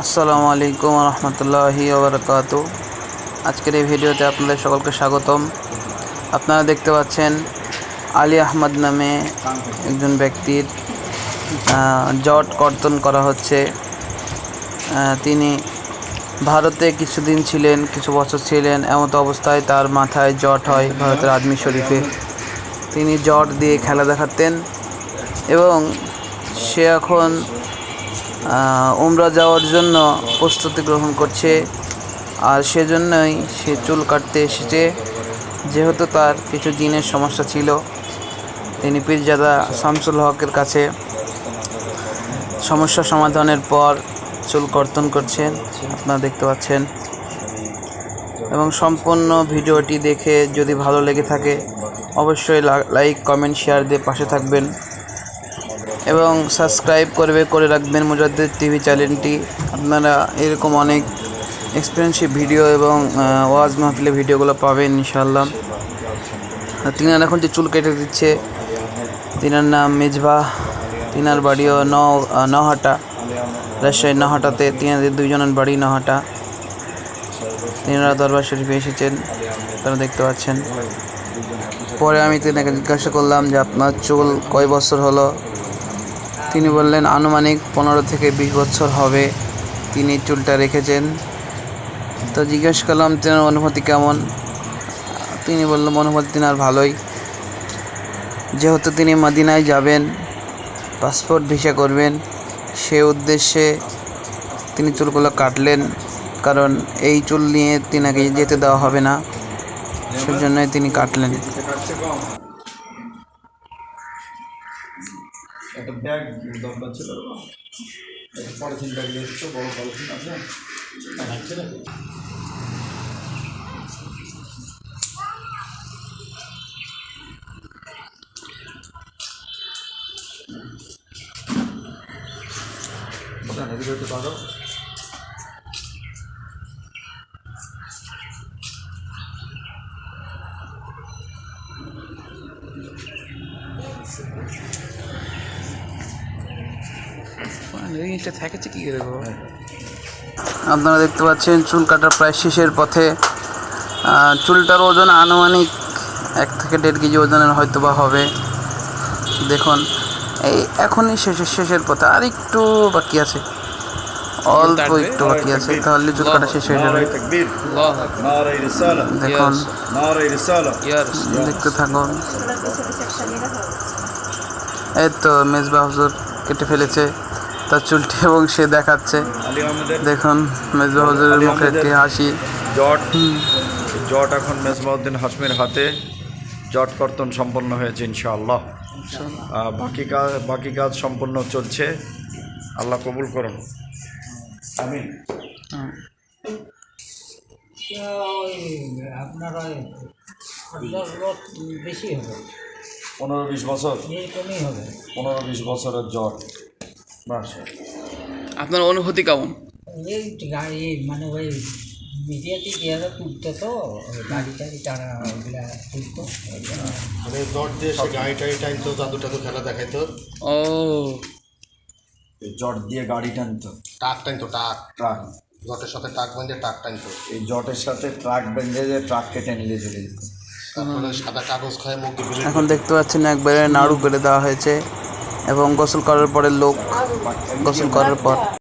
আসসালামু আলাইকুম ওয়া রাহমাতুল্লাহি ওয়া বারাকাতুহু। আজকের এই ভিডিওতে আপনাদের সকলকে স্বাগতম। আপনারা দেখতে পাচ্ছেন আলী আহমদ নামে একজন ব্যক্তির জট কর্তন করা হচ্ছে। তিনি ভারতে কিছুদিন ছিলেন, কিছু বছর ছিলেন। এমত অবস্থায় তার মাথায় জট হয় ভারতের আজমির শরীফে। তিনি জট দিয়ে খেলা দেখাতেন এবং সে এখন উমরা যাওয়ার জন্য প্রস্তুতি গ্রহণ করছে। আর সেজন্যই সে চুল কাটতে এসেছে, যেহেতু তার কিছু জিনের সমস্যা ছিল। তিনি পীরজাদা শামসুল হকের কাছে সমস্যা সমাধানের পর চুল কর্তন করছেন, আপনারা দেখতে পাচ্ছেন। এবং সম্পূর্ণ ভিডিওটি দেখে যদি ভালো লেগে থাকে অবশ্যই লাইক, কমেন্ট, শেয়ার দিয়ে পাশে থাকবেন এবং সাবস্ক্রাইব করে রাখবেন মুজাদ্দিদ টিভি চ্যানেলটি। আপনারা এরকম অনেক এক্সপেরিয়েন্সিভ ভিডিও এবং ওয়াজ মাহফিলের ভিডিওগুলো পাবেন ইনশাআল্লাহ। তিনার এখন যে চুল কেটে দিচ্ছে, তিনার নাম মেজবাহ। তিনার বাড়িও নহাটা, রাজশাহী নহাটাতে। তিনাদের দুইজনের বাড়ি নহাটা। তিনারা দরবার শরীফে এসেছেন, আপনারা দেখতে পাচ্ছেন। পরে আমি তিনাকে জিজ্ঞাসা করলাম যে আপনার চুল কয় বছর হলো? তিনি বললেন আনুমানিক 15 থেকে 20 বছর হবে তিনি চুলটা রেখেছেন। তো জিজ্ঞেস করলাম তিনার অনুভূতি কেমন। তিনি বললেন অনুভূতি তিনার ভালোই, যেহেতু তিনি মদিনায় যাবেন, পাসপোর্ট ভিসা করবেন, সে উদ্দেশ্যে তিনি চুলগুলো কাটলেন। কারণ এই চুল নিয়ে তিনাকে যেতে দেওয়া হবে না, সেজন্যই তিনি কাটলেন। একটা ব্যাগ দরকার ছিল, পলিথিন ব্যাগ নিয়ে এসছো, বড় পলিথিন আছে। এদিকে পারো। আপনারা দেখতে পাচ্ছেন চুল কাটার প্রায় শেষের পথে। চুলটার ওজন আনুমানিক 1 থেকে 1.5 কেজি ওজনের হয়তো বা হবে। দেখুন, এই এখনই শেষের পথে, আর একটু বাকি আছে, অল্প একটু বাকি আছে, তাহলে চুল কাটা শেষ হয়ে যাবে। দেখুন, দেখতে থাকুন। এই তো মেজবাহ হুজুর কেটে ফেলেছে তার চুলটি এবং সে দেখাচ্ছে। দেখুন মেজবাহ হুজুরের মুখে একটি হাসি। জট এখন মেজবাউদ্দিন হাশমির হাতে জট কর্তন সম্পন্ন হয়েছে ইনশাআল্লাহ। বাকি কাজ সম্পূর্ণ চলছে, আল্লাহ কবুল করুন, আমিন। আপনার 10 বেশি হবে, 15-20 বছর, এরকমই হবে। 15-20 বছরের জট। আপনার অনুভূতি কেমন? এই গাড়ি মানে ওই মিডিয়াতে গিয়ে তুলতো, তো গাড়ি টাড়ি তারা ওগুলা তুলতো, মানে জট দিয়ে সে গাড়ি টাড়ি টানতো, জাদু টাদু খেলা দেখাইতো। ও, জট দিয়ে গাড়ি টানতো, টাক টানতো, টাক ট্রাক। জটের সাথে টাক বেঁধে টাক টানতো। এই জটের সাথে ট্রাক বেঁধে যে ট্রাক কেটে নিয়ে চলে যেত। তারপরে সাদা কাগজ খায় মুখ দিয়ে। এখন দেখতে পাচ্ছেন একবারে নাড়ু করে দেওয়া হয়েছে এবং গোসল করার পরে লোক গোসল করার পর